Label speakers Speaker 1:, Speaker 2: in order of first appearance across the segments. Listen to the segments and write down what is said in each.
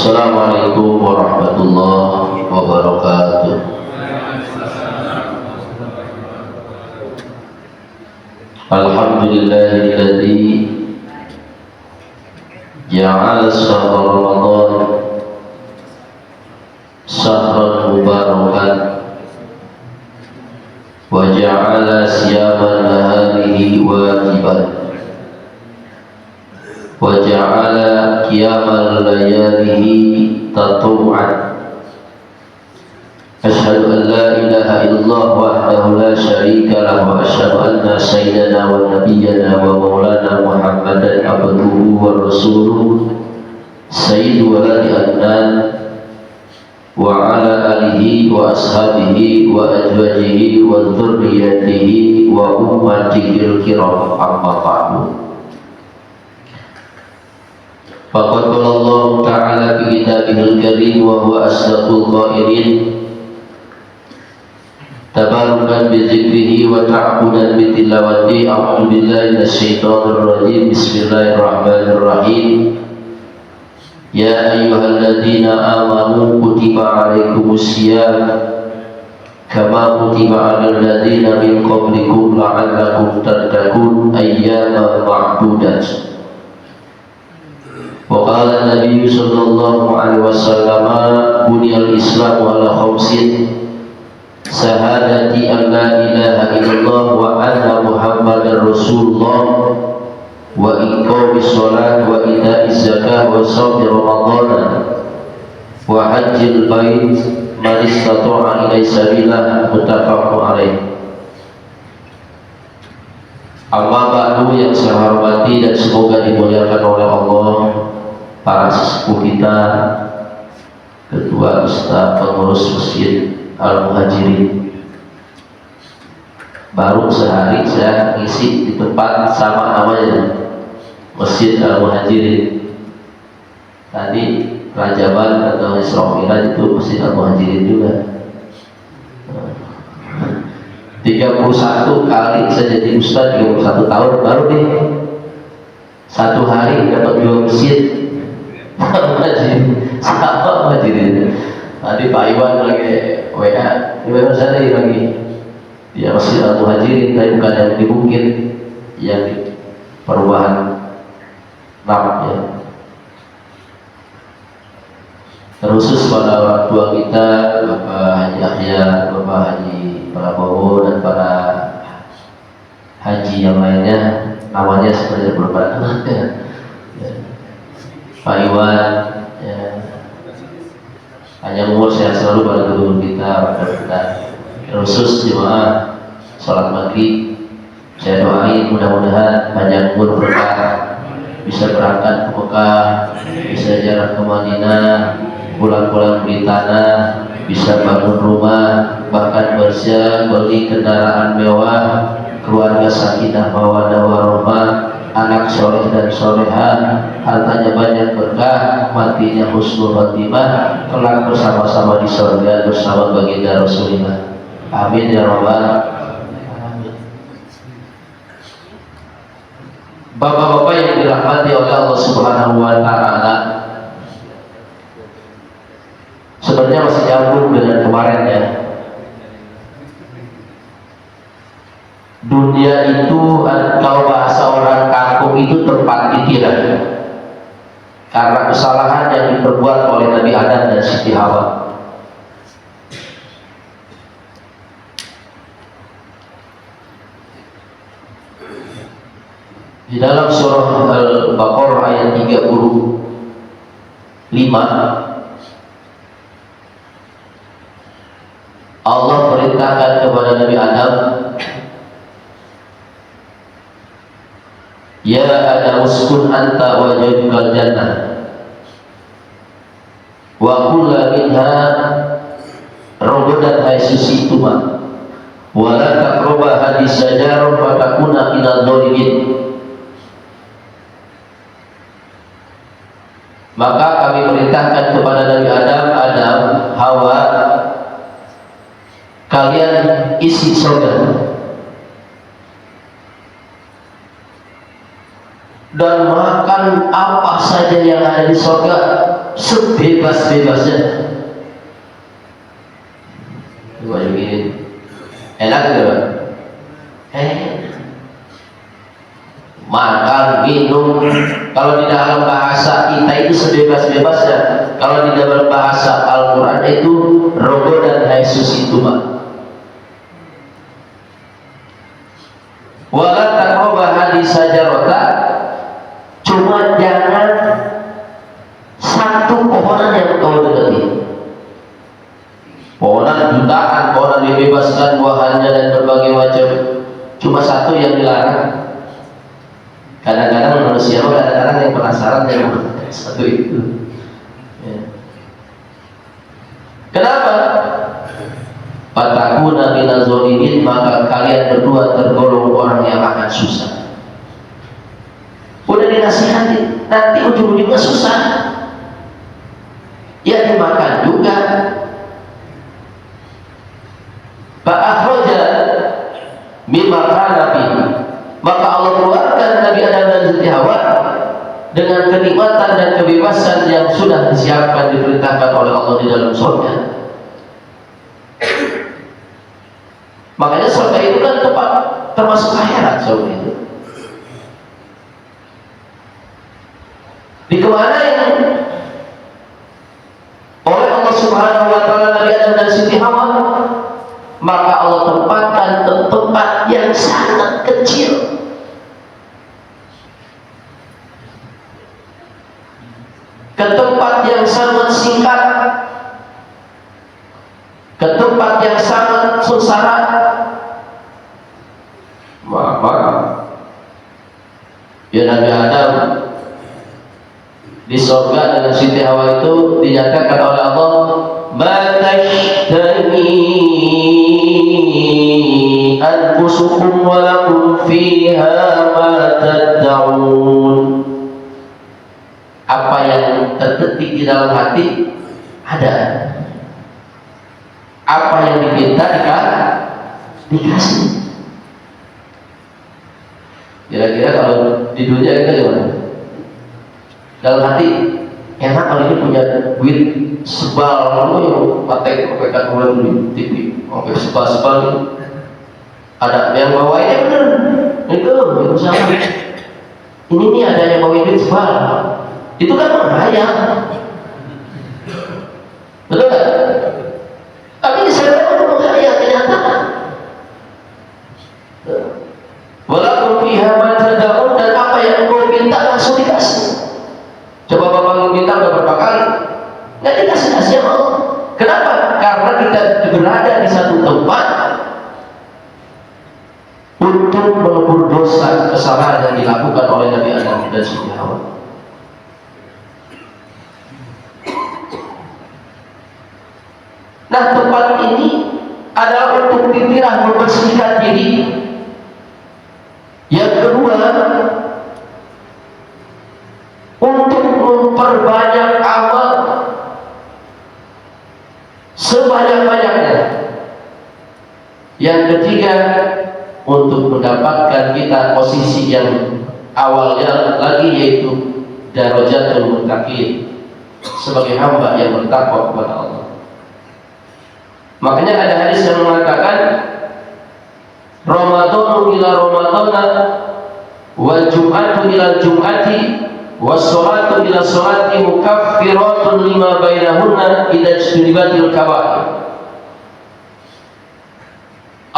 Speaker 1: Assalamualaikum warahmatullahi wabarakatuh. Alhamdulillahilladzi ja'ala shahr Ramadan shahran mubarakan wa ja'ala siyaman naharihi wajiban wa ja'ala qiyamal layalihi tatawu'an. Asyhadu an la ilaha illallah wahdahu la syarika lahu wa asyhadu anna sayyidana wa nabiyyana wa maulana Muhammadan abduhu wa rasuluhu sayyidu waladi adnan wa ala alihi wa ashabihi wa azwajihi wa dzurriyyatihi wa ummatihil kiram, amma ba'du. Faqad qala Allah ta'ala fi kitabihil karim wa huwa asdaqul qailin tabarukan bi dzikrihi wa ta'budan bi tilawati. A'udzu billahi minasyaitonir rajim. Bismillahirrahmanirrahim. Ya ayyuhalladzina amanu kutiba 'alaikumusiyam kama kutiba 'alal ladzina min qablikum la'allakum tattaqun ayyaman ma'dudat. Wa qala an-nabiy sallallahu alaihi wasallam buniyal islamu ala khamsin syahadati an la ilaha illallah wa anna muhammadar rasulullah wa iqamis shalat wa ita'iz zakah wa shaumi ramadan wa hajjil bait man istata'a ilaihi sabila, muttafaqun alaih. Amma ba'du, yang saya hormati dan semoga dimuliakan oleh Allah, para sesepuh kita, ketua ustaz pengurus masjid Al-Muhajirin. Baru sehari saya ngisi di tempat sama namanya, Masjid Al-Muhajirin. Tadi Rajaban atau Isra Mi'raj itu Masjid Al-Muhajirin juga. 31 kali saya jadi ustaz, 31 tahun baru nih satu hari dapat 2 masjid sama Muhajirin. Tadi Pak Iwan lagi WA, Iwan saya lagi dia Masjid Al-Muhajirin, tapi bukan yang di Bukit, yang di perubahan namanya. Terkhusus pada orang tua kita, Bapak Haji Yahya, Bapak Haji Prabowo, dan para haji yang lainnya, namanya sebenarnya berubah. Pak Iwan, ya, hanya umur sehat selalu pada guru kita, pada kita. Terkhusus jemaah sholat maghrib, saya doain mudah-mudahan panjang umur berkah, bisa berangkat ke Mekah, bisa jalan ke Madinah, pulang-pulang beli tanah, bisa bangun rumah, bahkan bisa beli kendaraan mewah, keluarga sakinah mawaddah warahmah, anak soleh dan solehah, hartanya banyak berkah, matinya husnul khatimah, kelak bersama-sama di surga bersama baginda Rasulullah. Amin ya rabbal alamin. Bapak-bapak yang dirahmati oleh Allah Subhanahu wa taala, sebenarnya masih nyambung dengan kemarin ya. Dunia itu, kalau bahasa orang kampung itu tempat titiran, karena kesalahan yang diperbuat oleh Nabi Adam dan Siti Hawa. Di dalam surah Al-Baqarah ayat 35, Allah perintahkan kepada Nabi Adam, ya Adam uskun anta wa zawjukal jannah wa kula minha ragadan haitsu syi'tuma wa la taqrabu hadhihi syajarah fatakuna minadh dhalimin. Maka kami perintahkan kepada Nabi Adam, Hawa, kalian isi surga dan makan apa saja yang ada di surga sebebas-bebasnya. Coba begini, enak gitu, makan, minum. Kalau di dalam bahasa kita itu sebebas-bebasnya. Kalau di dalam bahasa Al-Quran itu rogo dan Yesus itu Pak. Wala taqrabah hadis sajarota, cuma jangan satu pohonan yang kau dekati. Pohonan jutaan, pohonan dibebaskan buahannya dan berbagai macam, cuma satu yang dilarang. Kadang-kadang manusia kadang-kadang yang penasaran dengan satu itu. Ya. Kenapa? Fatakuna minaz zalimin, maka kalian berdua tergolong orang yang akan susah. Udah dinasihati, nanti ujung-ujungnya susah. Ya dimakan juga. Fa'akhraja mimma kana fihi, maka Allah keluarkan Nabi Adam dan Siti Hawa dengan kenikmatan dan kebebasan yang sudah disiapkan, diperintahkan oleh Allah di dalam surga. Makanya surga itu kan tempat termasuk akhirat. Surga itu dikemanain oleh Allah Subhanahu wa Ta'ala Nabi Adam dan Siti Hawa, maka Allah tempatkan ke tempat yang sangat kecil. Ke tempat yang sangat singkat, ke tempat yang sangat sengsara. Maka ya Nabi Adam di surga dengan Siti Hawa itu dinyatakan oleh Allah, "Matashtahi anfusukum wa lakum fiha ma tad'un." Apa yang terdetik di dalam hati ada. Apa yang diminta dikasih. Kira-kira kalau di dunia itu gimana? Dalam hati enak kalau ini punya duit sebal, lalu yang pakai kartu di TV, pakai sebal ada yang bawainnya bener, itu sama. Ini nih ada yang bawain duit sebal, itu kan menghayal, betul nggak? Tapi saya tahu menghayal kenyataan. Walaupun fiha ma tad'un, dan apa yang kau minta langsung dikasih. Coba bapak minta beberapa kali, nggak dikasih Allah. Kenapa? Karena kita berada di satu tempat untuk menebur dosa kesalahan yang dilakukan oleh Nabi Adam dan Siti Hawa. Nah, tempat ini adalah untuk ditirah membersihkan diri. Yang kedua, untuk memperbanyak amal sebanyak-banyaknya. Yang ketiga, untuk mendapatkan kita posisi yang awalnya lagi, yaitu darajatul muttaqin, sebagai hamba yang bertakwa kepada Allah. Makanya ada hadis yang mengatakan, Ramadhanu ila Ramadhana, wal Jum'atu ila Jum'ati, was-salatu ila salati mukaffiratun lima bainahunna idza ijtanibatil kaba'ir.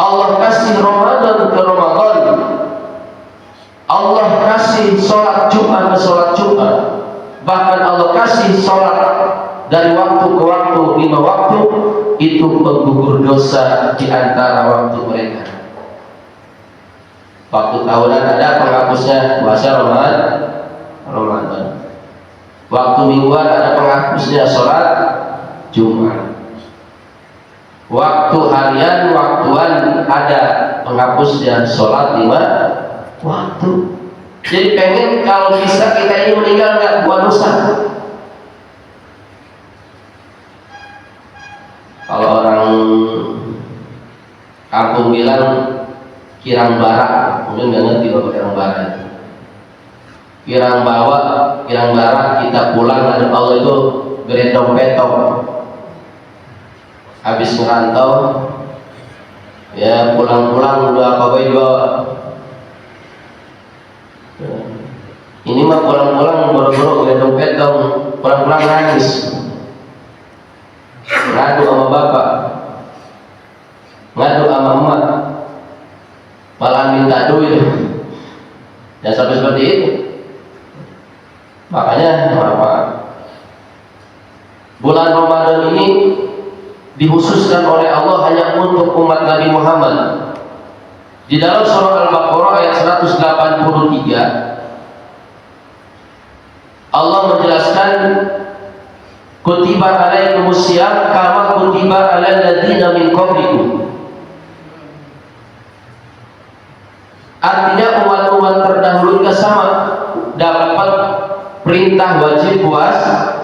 Speaker 1: Allah kasih Ramadan ke Ramadan, Allah kasih sholat Jumat ke sholat Jumat, bahkan Allah kasih sholat dari waktu ke waktu, 5 waktu, itu penggugur dosa di antara waktu mereka. Waktu tahunan ada penghapusnya puasa Ramadan. Waktu mingguan ada penghapusnya sholat Jumat. Waktu harian, waktuan ada penghapusnya sholat 5 waktu. Jadi pengen kalau bisa kita ini meninggal nggak buat dosa. Kalau orang kampung bilang kirang barak, mungkin nggak ngerti apa kirang barak. Kirang bawa, kirang barak, kita pulang ada Allah itu geredong petong, habis ngerantau ya pulang-pulang udah pegawai juga. Ini mah pulang-pulang boro-boro geredong petong, pulang-pulang nangis, ngadu sama bapak, ngadu sama emak, malah minta duit. Dan sampai seperti itu. Makanya bulan Ramadan ini dikhususkan oleh Allah hanya untuk umat Nabi Muhammad. Di dalam surah Al-Baqarah ayat 183 Allah menjelaskan kutiba alaikumus syiyam kama kutiba alal ladzina min qablikum. Artinya umat-umat terdahulu kita sama dapat perintah wajib puasa.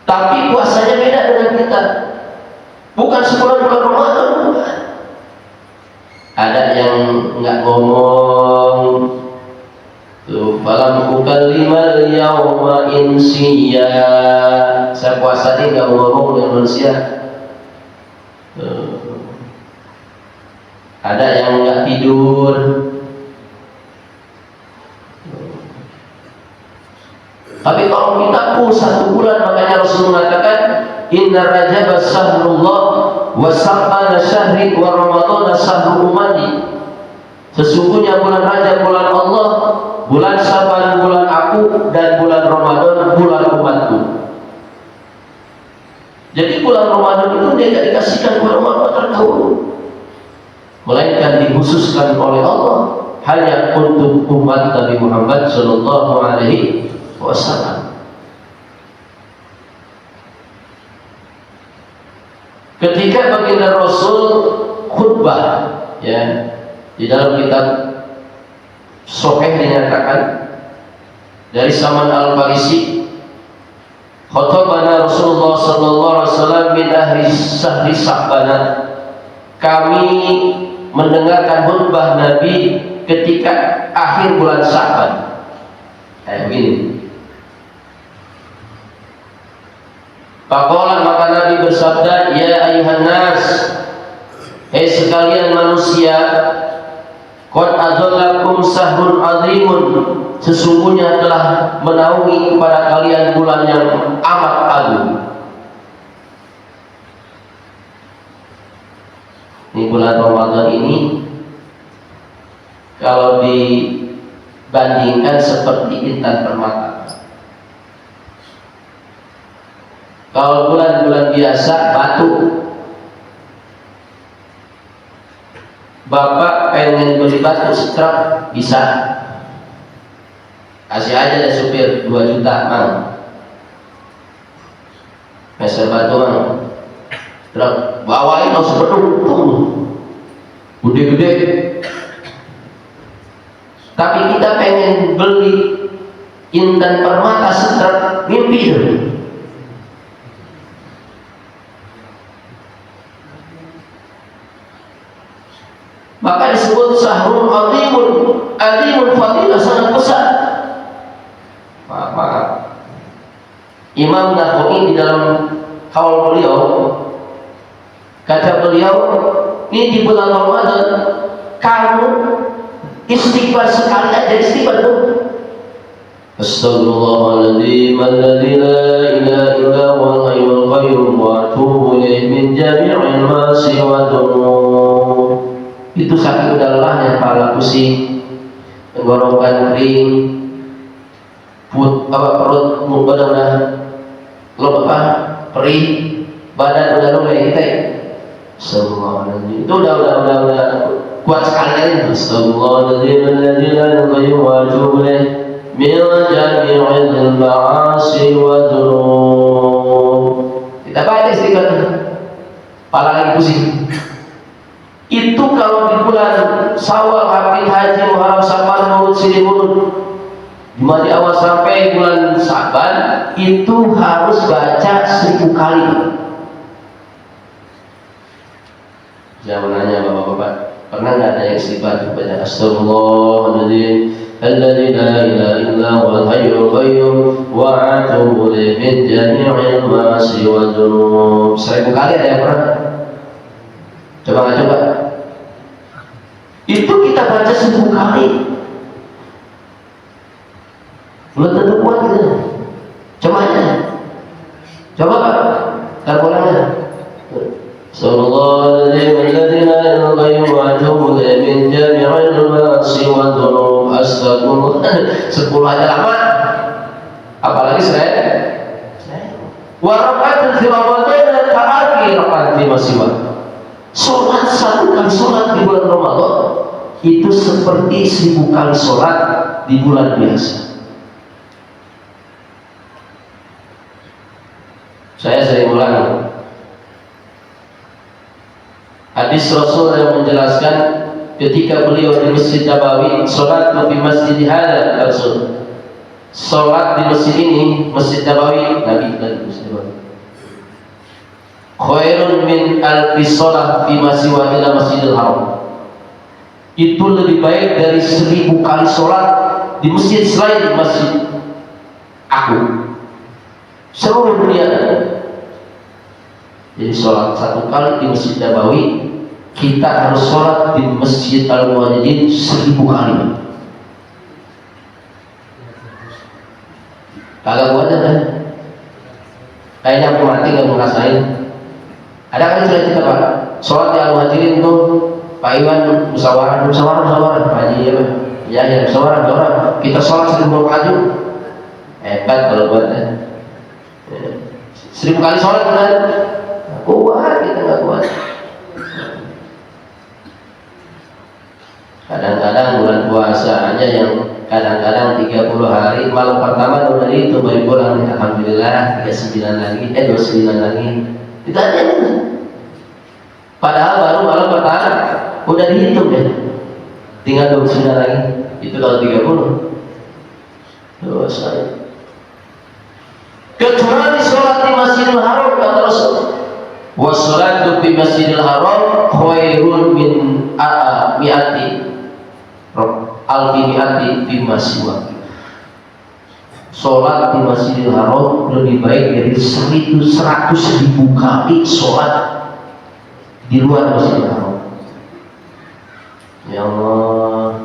Speaker 1: Tapi puasanya beda dengan kita. Bukan sebulan bulan Ramadan. Ada yang nggak ngomong. Tuh, falam ukallimal yauma insiya. Saya puasa ini nggak ngomong dengan manusia. Ada yang nggak tidur. Tapi kalau kita pun 1 bulan, makanya Rasul mengatakan inna rajab syahrullah wa sab'ana syahri wa ramadhan syahru ummati. Sesungguhnya bulan Rajab bulan Allah, bulan Syaban bulan aku, dan bulan Ramadan bulan umatku. Jadi bulan Ramadan itu tidak dikasihkan kepada umat terdahulu, melainkan dikhususkan oleh Allah hanya untuk umat Nabi Muhammad sallallahu alaihi wasallam. Ketika baginda Rasul khutbah, ya, di dalam kitab Sahih dinyatakan dari Salman Al-Farisi, khatabana Rasulullah sallallahu alaihi wasallam min ahli syahri Sya'ban. Kami mendengarkan khutbah Nabi ketika akhir bulan Sya'ban. Kayak begini. Faqala, maka Nabi bersabda, ya ayuhan nas, hei sekalian manusia, qad adzallakum sahrun azimun, sesungguhnya telah menaungi kepada kalian bulan yang amat agung. Ini bulan Ramadan ini kalau dibandingkan seperti intan permata. Kalau bulan-bulan biasa batu. Bapak pengen beli batu setrap bisa, kasih aja deh supir 2 juta mang, meser batu mang, setrap bawain harus penuh, gede-gede. Tapi kita pengen beli intan permata setrap, mimpi dong. Maka disebut sahrun azimun fadilah, sangat besar. Maaf. Imam Nawawi di dalam kaul beliau, kata beliau, ini di bulan Ramadan kamu istighfar sekali aja, istighfar tuh. Astaghfirullahaladzim alladzi la ilaha illa huwal hayyul qayyum wa atubu ilaihi min jami'il ma'asi wa dzunub. Itu saking udah lelahnya kepala pusing, tenggorokan kering, perut benar-benar lepas, perih, badan udah mulai kita. Subhanallah. Itu udah kuat sekali kan. Subhanallah alladzi la ilaha illa huwa atubu ilaihi min jami'il ma'asi wa dzunub. Kita baca istighfar, kepala lagi pusing. Itu kalau di bulan Syawal, Hafid, Haji, Muharram, Safar, Maulud, Sidin, Maulud, di awal sampai bulan Syaban itu harus baca 1000 kali. Saya menanya bapak-bapak, pernah nggak ada yang istighfar baca Astagfirullahaladzim الذي لا إله إلا هو الحي القيوم وأتوب إليه من جميع المعاصي والذنوب. 1000 kali ada yang pernah? Coba. Itu kita baca 1000 kali. Belum tentu kuat gitu. Coba aja. Coba Pak. Terpulangnya. Sallallahu alaihi wa sallam min jami'il ma'asi wa dhunub astagfirullah. 10 aja lama. Apalagi saya wa raka'atul fi ramadan ka'aki raka'at fi masiwa. Salat satu kali salat di bulan Ramadan itu seperti 1000 kali salat di bulan biasa. Saya sering ulang hadis Rasul yang menjelaskan ketika beliau di Masjid Nabawi, sholat di masjid hadza Rasul, sholat di masjid ini, Masjid Nabawi, Nabi dan Masjid Nabawi, khairun min alfi sholat fi masiwa ila Masjidil Haram, itu lebih baik dari 1000 kali sholat di masjid selain masjid aku. Seluruh dunia. Jadi sholat 1 kali di Masjid Nabawi, kita harus sholat di Masjid Al-Muwahhidin 1000 kali. Kagak buat kan? Kayaknya aku mati gak ngerasain. Ada kan sudah cerita Pak? Sholat di Al-Muwahhidin itu Pak Iwan musyawarah Pak Haji ya musyawarah. Kita sholat 1000 kali. Hebat kalau buat kan? 1000 kali sholat benar. Kuat, kita nggak kuat. Kadang-kadang bulan puasa aja yang kadang-kadang 30 hari, malam pertama udah itu baru pulang, alhamdulillah 39 lagi, 29 lagi. Itu aja kan? Padahal baru malam pertama udah dihitung ya, tinggal 29 lagi. Itu kalau 30 dosa. Kecuali sholat di Masjidil Haram kata Rasul. Wassalatu fi Masjidil Haram khairun min alfi mi'ati fi masiwa. Sholat di Masjidil Haram lebih baik dari 100.000 kali sholat di luar Masjidil Haram. Ya Allah,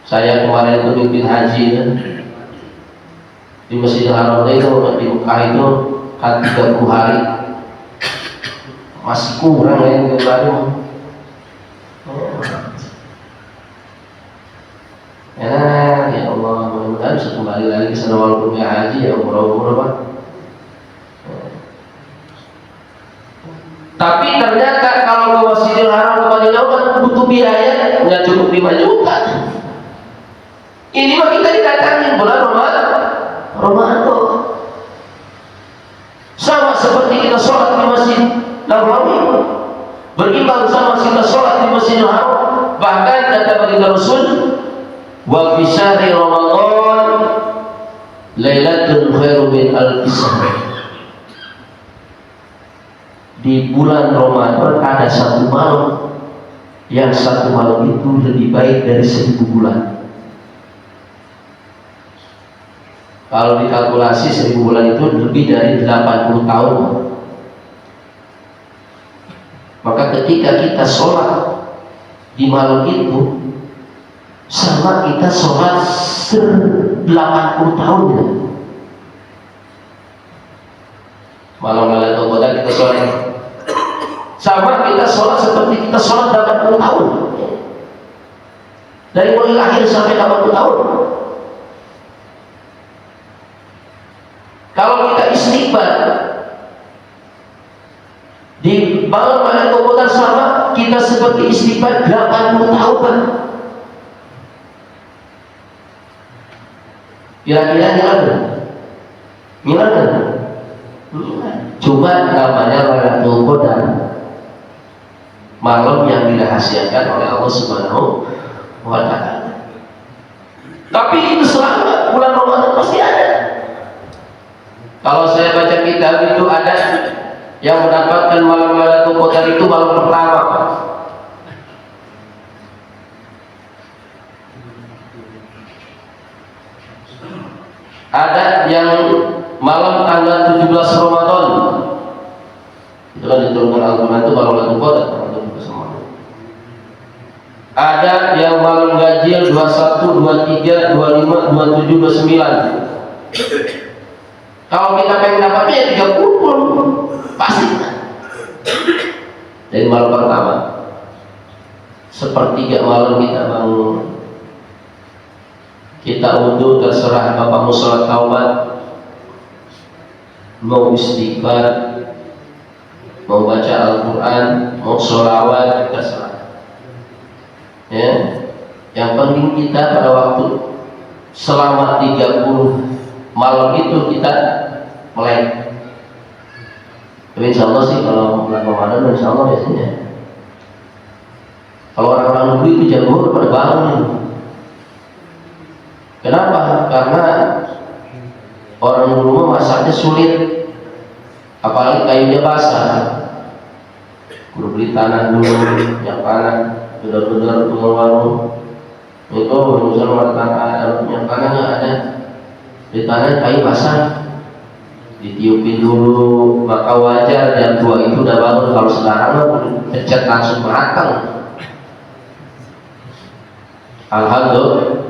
Speaker 1: saya kemarin itu mimpin haji kan? Di Masjidil Haram itu di Mekah itu kan 30 hari masih kurang ya 30 hari. Ya Allah, mudah-mudahan bisa kembali lagi ke sana walaupun ya haji ya umrah Pak. Tapi ternyata kalau ke Masjidil Haram kembali kan butuh biaya, nggak cukup 5 juta. Ini mah kita didatangin bulan Ramadan. Sama seperti kita sholat di Masjid Nabawi, berimbang sama kita sholat di Masjidil Haram. Bahkan kata baginda Rasul, wa fi syahri Ramadan lailatul khairu min alfi syahr. Di bulan Ramadan ada 1 malam, yang 1 malam itu lebih baik dari 1000 bulan. Kalau dikalkulasi 1000 bulan itu lebih dari 80 tahun. Maka ketika kita sholat di malam itu sama kita sholat 80 tahun ya. Malam Lailatul Qadar kita sholat sama kita sholat seperti kita sholat 80 tahun, dari mulai lahir sampai 80 tahun. Kalau kita istighfar di malam Lailatul Qadar sama kita seperti istighfar 80 tahun. Kira-kira ngilang? Cuma namanya Lailatul Qadar, malam yang dirahasiakan oleh Allah Subhanahu wa Ta'ala. Tapi itu selama bulan Ramadan pasti ada. Kalau saya baca kitab itu ada yang mendapatkan malam Lailatul Qadar itu malam pertama. Ada yang malam tanggal 17 Ramadan, itu kan diturunkan Al-Quran itu kalau lagu Qadar. Ada yang malam ganjil 21, 23, 25, 27, 29. Kalau kita pengen dapatnya ya 30 pasti. Dari malam pertama, sepertiga malam kita bangun, kita wudhu, terserah Bapak mau sholat taubat, mau istighfar, mau baca Al-Quran, mau sholawat, terserah. Ya, yang penting kita pada waktu selama 30 malam itu kita melek. Tapi insya Allah sih kalau bulan Ramadan insya Allah biasanya. Kalau orang-orang dulu itu jam 2 pada bangun. Kenapa? Karena orang dulu masaknya sulit, apalagi kayunya basah. Kudu beli tanah dulu yang panas. Benar-benar warung itu misalnya tanah yang tanah nggak ada, di tanah kayu basah ditiupin dulu, maka wajar jam 2 itu udah bangun. Kalau sekarang mah pecat langsung matang. Alhamdulillah.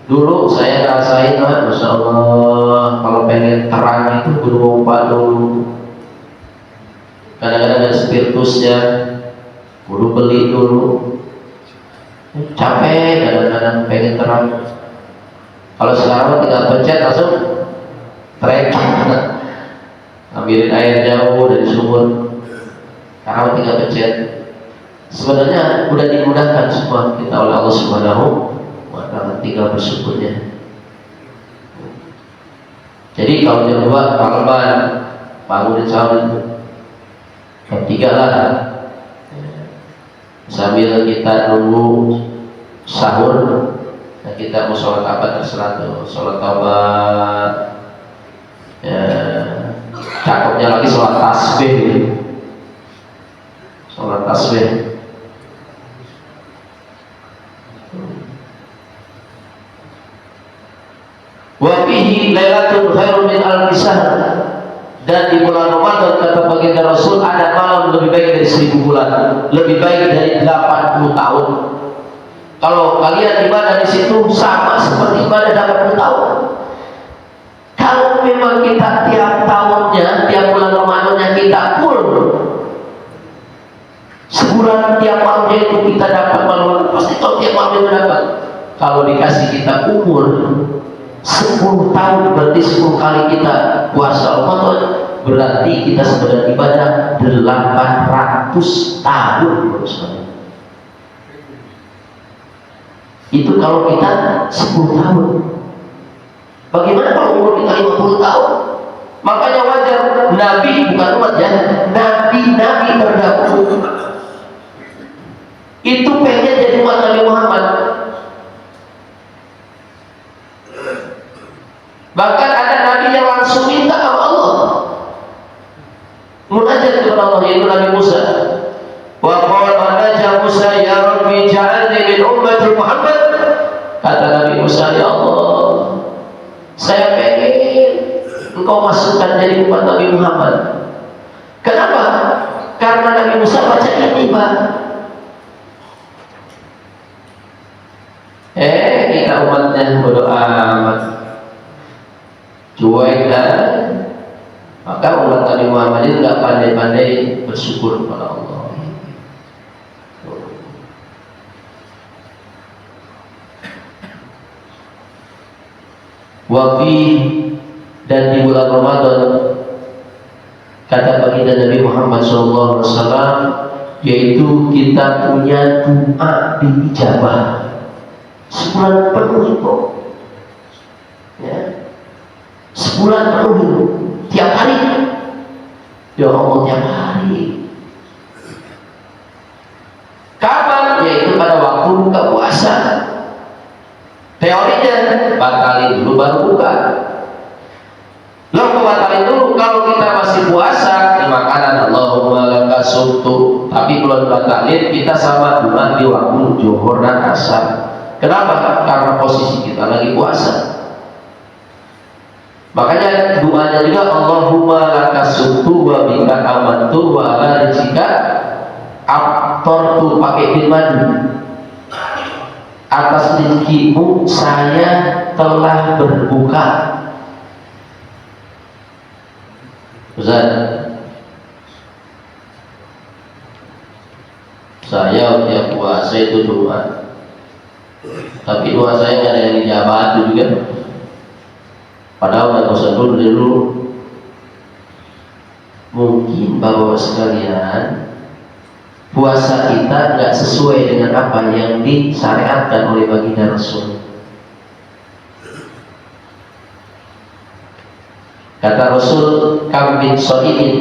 Speaker 1: Dulu saya rasain, Masya Allah, kalau pengen terang itu berubah dulu. Kadang-kadang ada spiritusnya, kudu beli dulu. Capek kadang-kadang pengen terang. Kalau sekarang tinggal pencet langsung trek, ambilin air jauh dari sumur. Sekarang tinggal pencet. Sebenarnya udah dimudahkan semua kita oleh Allah Subhanahu wa Ta'ala, tinggal bersyukurnya. Jadi kalau jam 2 malam bangunin sahur, jam 3 lah. Sambil kita nunggu sahur, nah kita mau sholat apa terserah tuh, sholat taubat, ya, cakepnya lagi sholat tasbih, sholat tasbih. Wa fihi lailatul khairun min alfi syahr. Dan di bulan Ramadan kata baginda Rasul ada malam lebih baik dari 1000 bulan, lebih baik dari 80 tahun. Kalau kalian ibadah di situ sama seperti ibadah 80 tahun. Kalau memang kita tiap tahunnya, tiap bulan Ramadannya kita full, sebulan tiap malamnya itu kita dapat malam, pasti kalau tiap malam itu dapat. Kalau dikasih kita umur 10 tahun, berarti 10 kali kita puasa Ramadan, berarti kita sebenarnya ibadah 800 tahun. Itu kalau kita 10 tahun. Bagaimana kalau umur kita 50 tahun? Makanya wajar Nabi, bukan umat ya, Nabi terdahulu itu pengen jadi umat Nabi Muhammad. Bahkan ada Nabi yang langsung minta sama Allah, munajat kepada Allah, yaitu Nabi Musa. Wa qala naja Musa ya Rabbi ja'alni min ummati Muhammad. Kata Nabi Musa, ya Allah, saya pengen engkau masukkan jadi umat Nabi Muhammad. Kenapa? Karena Nabi Musa baca ini, Pak. Kita umatnya bodoh amat, cuek kan? Maka umat Nabi Muhammad itu nggak pandai-pandai bersyukur kepada Allah. Wafi, dan di bulan Ramadan kata baginda Nabi Muhammad SAW, yaitu kita punya doa diijabah sebulan penuh itu, ya, sebulan penuh itu, tiap hari, ya Allah, tiap hari. Kapan? Yaitu pada waktu buka puasa. Teorinya batalin dulu baru buka. Lalu batalin dulu kalau kita masih puasa, makanan Allahumma laka sumtu, tapi belum batalin, kita sama doa di waktu zuhur dan asar. Kenapa? Karena posisi kita lagi puasa. Makanya doanya juga Allahumma lakasubtu wa bika amantu wa ala rizika aftartu, pakai firman, atas rezekimu saya telah berbuka. Ustaz, saya tiap puasa itu doa, tapi doa saya nggak ada yang dijawab juga. Padahal udah bosan dulu. Mungkin bapak sekalian, puasa kita nggak sesuai dengan apa yang disyariatkan oleh baginda Rasul. Kata Rasul, kam min shaimin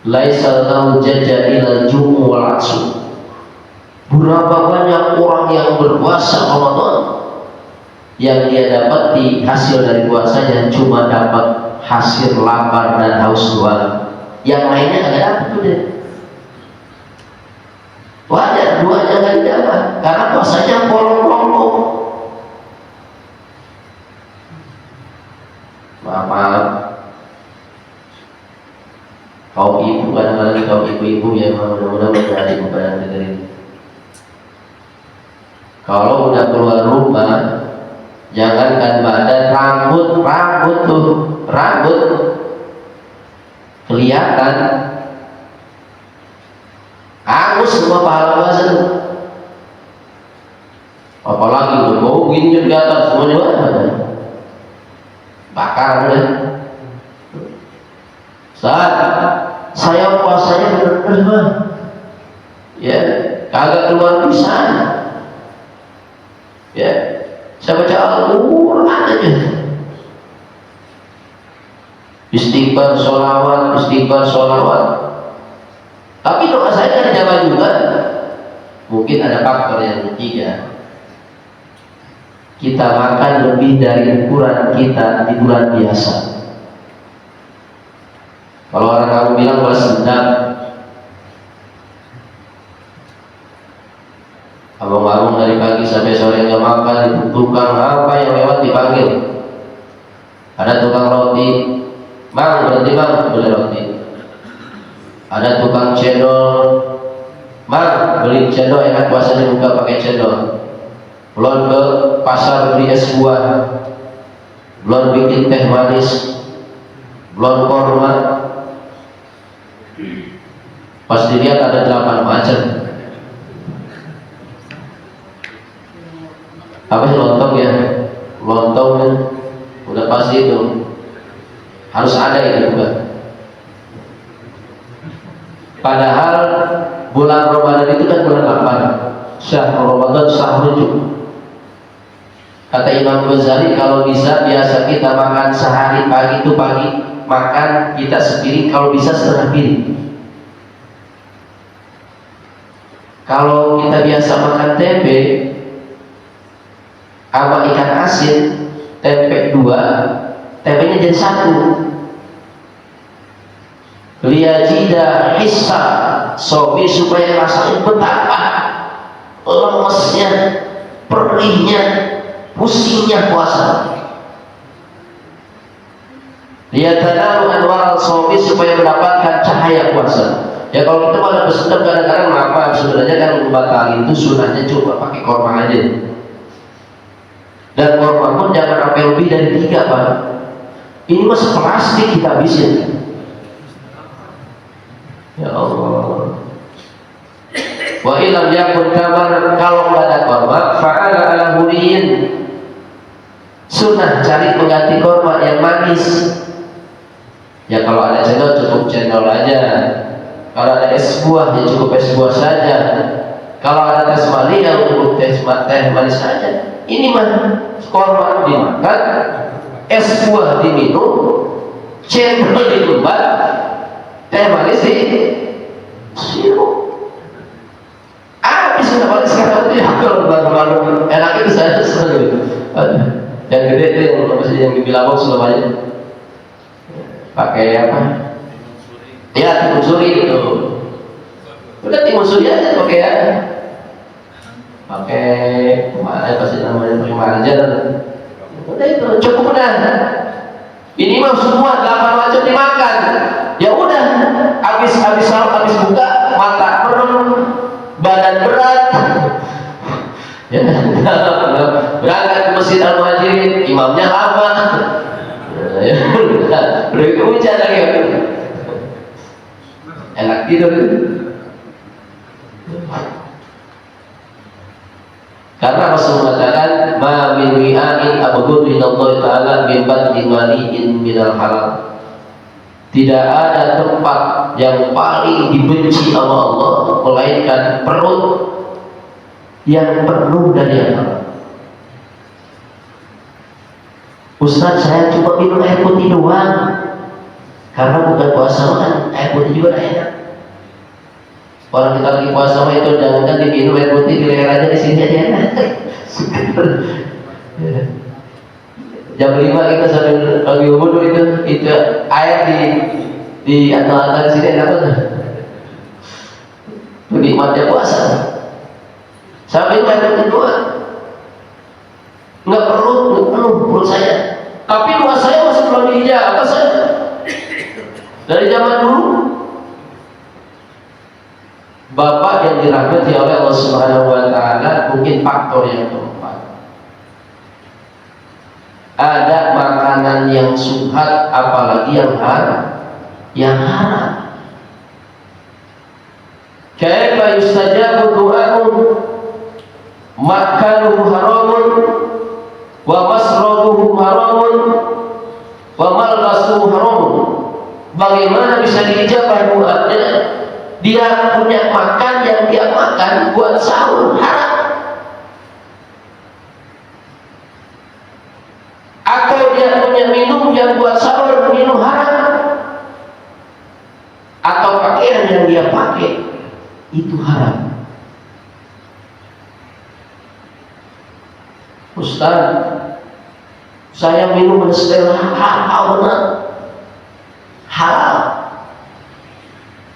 Speaker 1: laisa lahu jaja ila jumu wal atsu. Berapa banyak orang yang berpuasa Ramadan yang dia dapati hasil dari puasanya cuma dapat hasil lapar dan haus doang, yang lainnya nggak dapat tuh deh. Wajar duanya nggak dapat karena puasanya bolong-bolong. Maaf, kaum ibu, kadang-kadang kaum ibu-ibu yang mudah-mudahan menjadi kepada negeri ini. Kalau udah keluar rumah, jangankan badan, rambut kelihatan angus semua pahala puasa tuh. Apalagi udah bau gini di atas semuanya badan bakar udah. Saat saya puasanya benar-benar ya kagak keluar pisan ya, saya baca Al-Quran aja, istighfar, sholawat. Tapi doa saya kan dijawab juga. Mungkin ada faktor yang ketiga, kita makan lebih dari ukuran kita di bulan biasa. Kalau orang kamu bilang balas dendam, abang-abang dari pagi sampai sore nggak makan, tukang apa yang lewat dipanggil. Ada tukang roti, bang berhenti bang beli roti. Ada tukang cendol, bang beli cendol, enak puasa dibuka pakai cendol. Belum ke pasar beli es buah, belum bikin teh manis, belum korma. Pas dilihat ada 8 macam. Apa sih lontong ya? Lontong ya? Udah pasti itu harus ada itu juga. Padahal bulan Ramadan itu kan bulan 8. Syahrul Ramadan syahrul. Kata Imam Ghazali, kalau bisa biasa kita makan sehari, pagi itu pagi makan kita sepiring, kalau bisa setengah piring. Kalau kita biasa makan tempe sama ikan asin, tempe 2, tempenya jadi 1. Liyajida hissa sobi, supaya rasanya betapa lemesnya, perihnya, pusingnya puasa. Liyatanalu anwaral sobi, supaya mendapatkan cahaya puasa. Ya kalau kita pada bersedap kadang-kadang maaf, sebenarnya kan batal itu sunahnya coba pakai korma aja. Dan korma pun jangan sampai lebih dari 3 Pak. Ini mas plastik kita habisin. Ya Allah. Wa ilam yakun kamar, kalau nggak ada korma, fa'ala ala huriyin. Sunnah cari pengganti korma yang manis. Ya kalau ada cendol cukup cendol aja. Kalau ada es buah ya cukup es buah saja. Kalau ada teh manis ya cukup teh manis saja. Ini mah korma dimakan, es buah diminum, cendol dilembat, teh manis di sirup. Habis sudah balik sekarang itu ya kalau baru enak itu saya senang gitu. Yang gede itu yang apa sih yang dibilang sudah banyak. Pakai apa? Ya timun suri itu. Udah timun suri aja pakai ya. Pakai pasti namanya pakai marjan. Udah itu cukup udah. Minimal semua 8 macam dimakan. Ya udah, habis sahur, habis buka, mata merem, badan berat. Ya, berangkat ke masjid Al-Muhajirin, imamnya lama. Ya, udah itu hujan lagi. Enak tidur. Karena Rasul mengatakan, "Ma min wi'ain abghadu ila Allah Ta'ala min badli mali'in minal halal." Tidak ada tempat yang paling dibenci sama Allah melainkan perut yang penuh dari halal. Ustaz, saya cuma minum air putih doang. Karena bukan puasa kan air putih juga enak. Orang kita lagi puasa mah itu jangan diminum air putih, di leher aja di sini aja enak. Jam 5 kita sambil lagi wudhu itu air di antara sini enak banget. Nikmatnya puasa. Sampai air putih doang. Nggak penuh perut saya. Tapi doa saya masih belum diijabah saya. Dari zaman dulu. Bapak yang dirahmati oleh Allah Subhanahu wa Ta'ala, mungkin faktor yang keempat, ada makanan yang subhat, apalagi yang haram. Kaifa yustajabu du'a'un makanuhu haramun wa masrabuhu haramun wa malbasuhu haramun. Bagaimana bisa diijabah doanya? Dia punya makan yang dia makan buat sahur haram, atau dia punya minum yang buat sahur minum haram, atau pakaian yang dia pakai itu haram. Ustaz, saya minum setelah halal.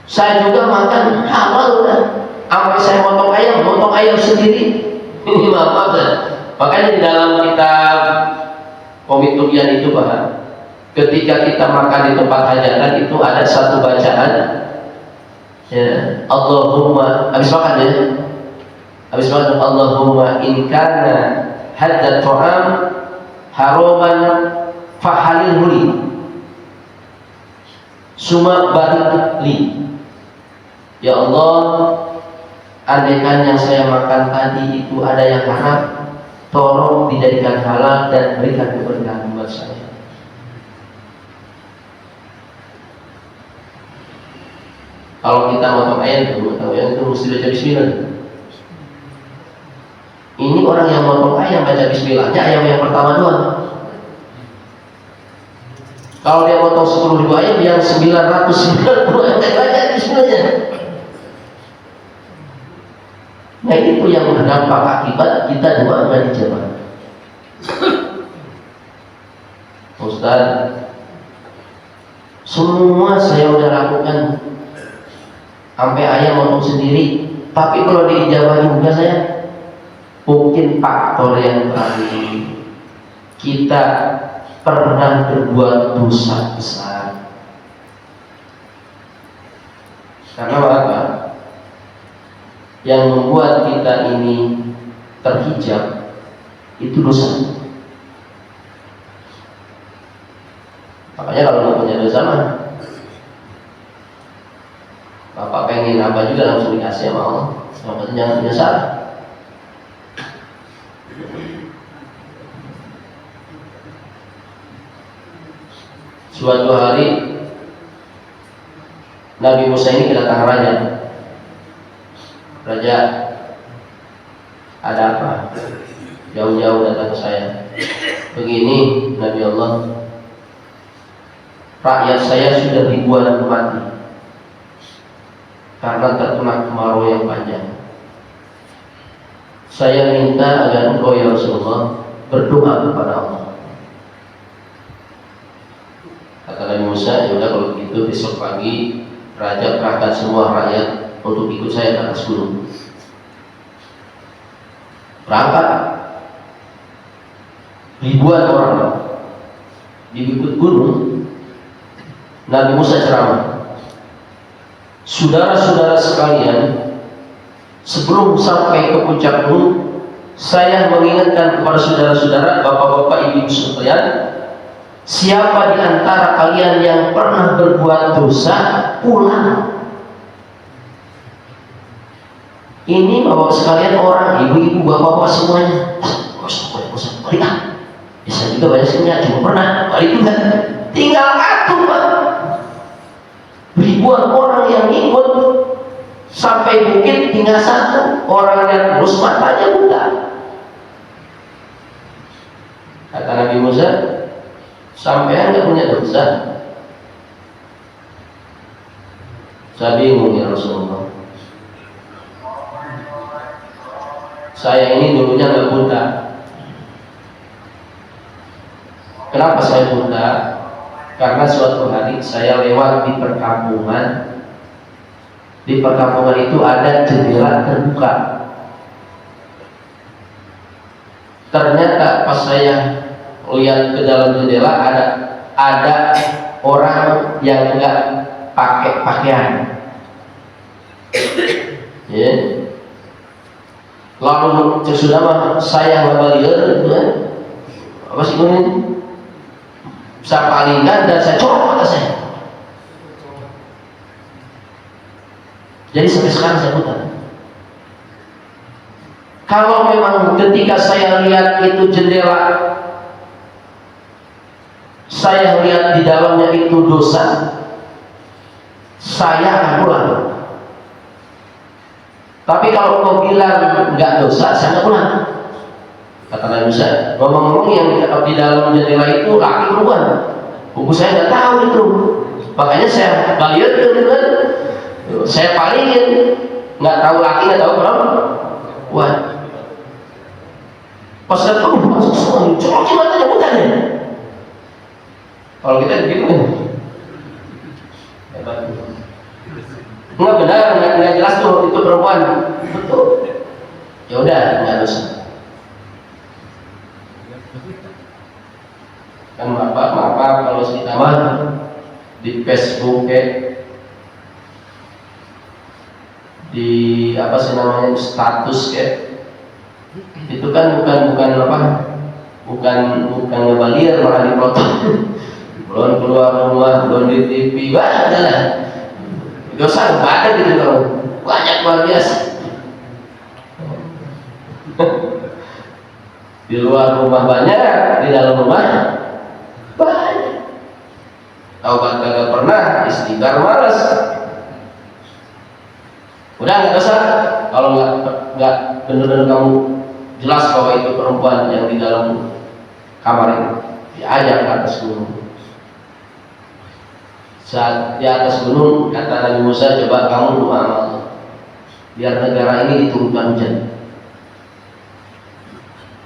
Speaker 1: Saya juga makan halal udah. Sampai saya motong ayam sendiri. Ini maaf ya. Makanya di dalam kitab Komitulian itu Pak, ketika kita makan di tempat hajatan itu ada satu bacaan, ya, Allahumma, habis makan Allahumma in kana hadzal ta'am haraman fahalilhu li summa barik li. Ya Allah, andaikan yang saya makan tadi itu ada yang haram, tolong dijadikan halal dan berikan keberkahan buat saya. Kalau kita motong ayam itu mesti baca bismillah. Ini orang yang motong ayam baca bismillahnya ayam yang pertama doang. Kalau dia motong 10.000 ayam, yang 990 baca bismillahnya. Nah itu yang berdampak akibat kita doa nggak dijabah. Ustaz, semua saya udah lakukan, sampai ayam motong sendiri, tapi kalau diijabah juga saya. Mungkin faktor yang terakhir, kita pernah berbuat dosa besar. Karena apa? Yang membuat kita ini terhijab itu dosa. Makanya kalau nggak punya dosa mah, Bapak pengen apa juga langsung dikasih sama Allah. Yang penting jangan punya salah. Suatu hari Nabi Musa ini kedatangan raja. Raja, ada apa? Jauh-jauh datang ke saya. Begini Nabi Allah, rakyat saya sudah ribuan mati karena terkena kemarau yang panjang. Saya minta agar engkau ya Rasulullah berdoa kepada Allah. Kata Nabi Musa, ya udah kalau begitu besok pagi raja kerahkan semua rakyat untuk ikut saya ke atas gunung. Berangkat ribuan orang di bukit gunung. Nabi Musa ceramah, saudara-saudara sekalian, sebelum sampai ke puncak gunung, saya mengingatkan kepada saudara-saudara, bapak-bapak, ibu-ibu sekalian, siapa di antara kalian yang pernah berbuat dosa, pulang. Ini bapak sekalian, orang, ibu-ibu, bapak-bapak semuanya, balik. Bisa juga banyak semuanya, cuma pernah balik juga. Tinggal aku, Pak. Ribuan orang yang ikut sampai bukit, tinggal satu orang yang terus matanya buta. Kata Nabi Musa, sampean nggak punya dosa? Saya bingung ya Rasulullah. Saya ini dulunya nggak buta. Kenapa saya buta? Karena suatu hari saya lewat di perkampungan. Di perkampungan itu ada jendela terbuka. Ternyata pas saya lihat ke dalam jendela ada orang yang nggak pakai pakaian. Ya. Lalu sesudah saya ngabalieur, apa sih ini? Saya palingkan dan saya colok mata saya. Jadi sampai sekarang saya buta. Kalau memang ketika saya lihat itu jendela, saya lihat di dalamnya itu dosa, saya akan pulang. Tapi kalau kau bilang nggak dosa, saya nggak pulang. Kata Nabi Musa, ngomong-ngomong yang di dalam jendela itu laki perempuan. Buku saya nggak tahu itu, makanya saya balik gitu kan. Saya palingin, nggak tahu laki nggak tahu perempuan. Pas saya tahu masuk semua, colokin matanya bukan ya. Kalau kita begitu kan, nggak benar, nggak jelas tuh itu perempuan. Betul. Ya udah, nggak dosa. Kan maaf kalau kita mah di Facebook di apa sih namanya status itu kan bukan ngebalier malah dipotong. Belum keluar rumah, belum di TV, banyak lah. Dosa banyak gitu kalau banyak luar biasa. Di luar rumah banyak, di dalam rumah banyak. Taubat kagak pernah, istighfar malas. Udah nggak dosa kalau nggak benar-benar kamu jelas bahwa itu perempuan yang di dalam kamar itu. Diajak ke atas gunung. Saat di atas gunung kata Nabi Musa, coba kamu doa Allah biar negara ini diturunkan hujan.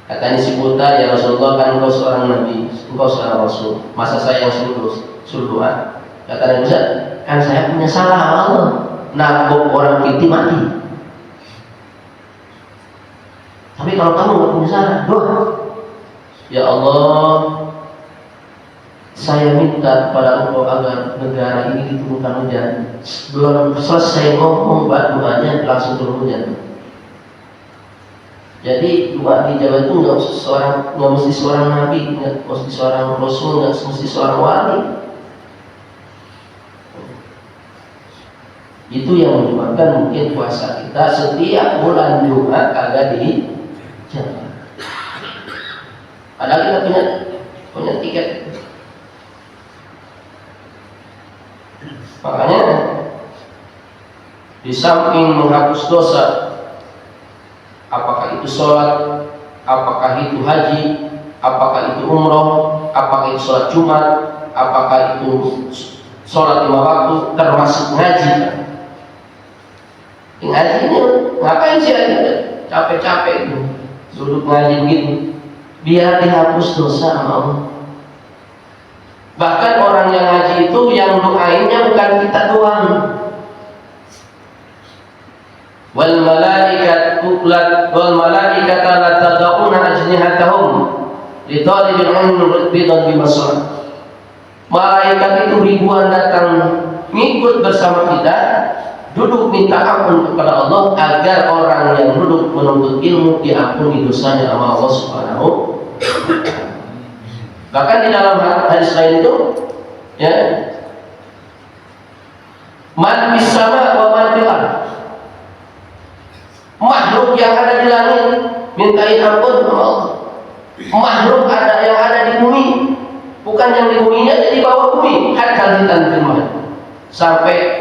Speaker 1: Katanya si buta, ya Rasulullah, kan engkau seorang nabi, engkau seorang rasul, masa saya yang suruh doa? Kata Nabi Musa, kan saya punya salah Allah, nangkep orang kiti mati. Tapi kalau kamu nggak punya salah, doa. Ya Allah, saya minta kepada Engkau agar negara ini diturunkan hujan. Belum selesai ngomong, doanya langsung turun hujan. Jadi doa di Jawa itu nggak mesti seorang nabi, nggak mesti seorang rasul, nggak mesti seorang wali. Itu yang menyebabkan mungkin puasa kita setiap bulan Jumat agak dijaga. Padahal kita punya tiket. Makanya di samping menghapus dosa, apakah itu sholat, apakah itu haji, apakah itu umroh, apakah itu sholat Jumat, apakah itu sholat 5 waktu, termasuk ngaji. Ngaji ini ngapain sih aja? Capek-capek itu duduk ngaji gitu, biar dihapus dosa sama Allah. Bahkan orang yang ngaji itu yang doainnya bukan kita doang. Wal malaikatu la tad'una ajnihatahum li talibil ilmi bidan bi masalah. Malaikat itu ribuan datang ngikut bersama kita, duduk minta ampun kepada Allah agar orang yang duduk menuntut ilmu diampuni dosanya sama Allah Subhanahu. Bahkan di dalam hadis lain itu, ya, man fis sama wa man fil ardh. Makhluk yang ada di langit mintain ampun sama Allah. Makhluk yang ada di bumi, bukan yang di buminya, jadi bawah bumi, hatta hitan firman. Sampai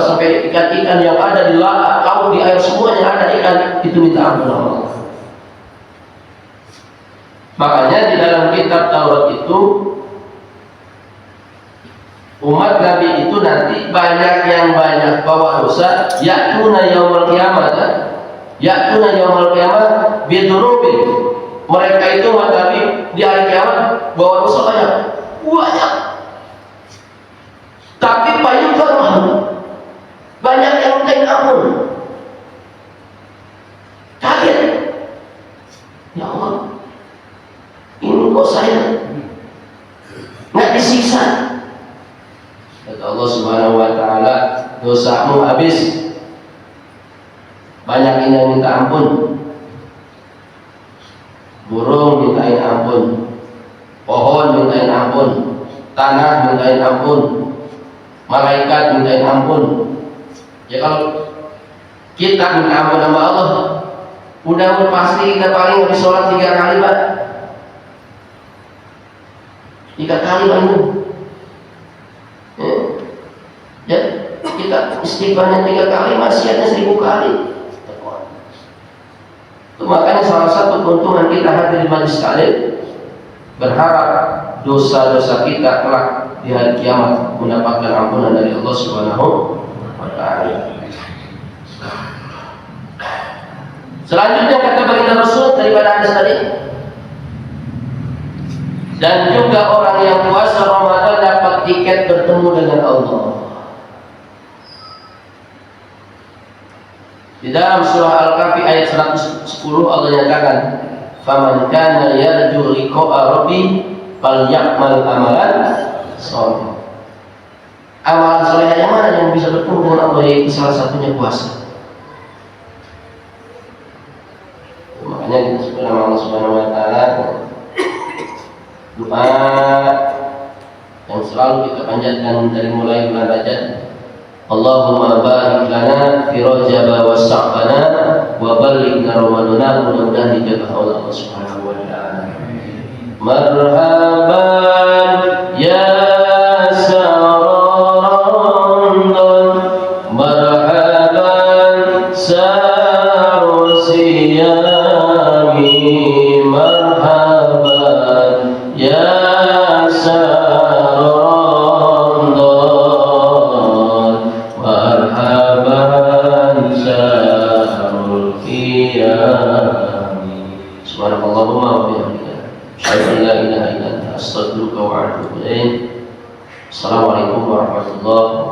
Speaker 1: sampai ikan-ikan yang ada di laut, di air, semuanya ada ikan, itu minta ampun sama Allah. Makanya di dalam kitab Taurat itu, umat Nabi itu nanti banyak yang banyak bawa dosa, ya'tuna yaumul qiyamah, ya'tuna yaumul qiyamah bidurubin. Mereka itu umat Nabi di hari kiamat bawa dosa banyak. Tapi payukan banyak yang mintain ampun. Kaget, ya Allah, ini kok saya nggak disiksa? Kata Allah Subhanahu wa Ta'ala, dosamu habis, banyak yang minta ampun. Burung mintain ampun, pohon mintain ampun, tanah mintain ampun, malaikat mintain ampun. Ya kalau kita minta ampun sama Allah, udah pasti kita paling habis sholat 3 kali, Pak. 3 kali paling. Ya, kita istighfarnya 3 kali, maksiatnya 1000 kali. Makanya salah satu keuntungan kita hadir di majelis taklim, berharap dosa-dosa kita kelak di hari kiamat mendapatkan ampunan dari Allah Subhanahu wa Ta'ala. Selanjutnya kata baginda Rasul daripada hadis tadi, dan juga orang yang puasa Ramadan dapat tiket bertemu dengan Allah. Di dalam surah Al-Kahfi ayat 110 Allah nyatakan, "Faman kana yarju liqa'a rabbih falyamal amalan shalih." Amalan saleh yang mana yang bisa bertemu dengan Allah? Yaitu salah satunya puasa. Makanya kita sebut nama Allah Subhanahu wa Ta'ala, doa yang selalu kita panjatkan dari mulai bulan Rajab. Allahumma barik lana fi Rajab wa Sya'ban wa ballighna Ramadana. Mudah-mudahan dijabah oleh Allah Subhanahu wa Ta'ala. Marhaban ya Ramadan, marhaban sa'ru siyami, marhaban ya Assalamualaikum warahmatullahi wabarakatuh.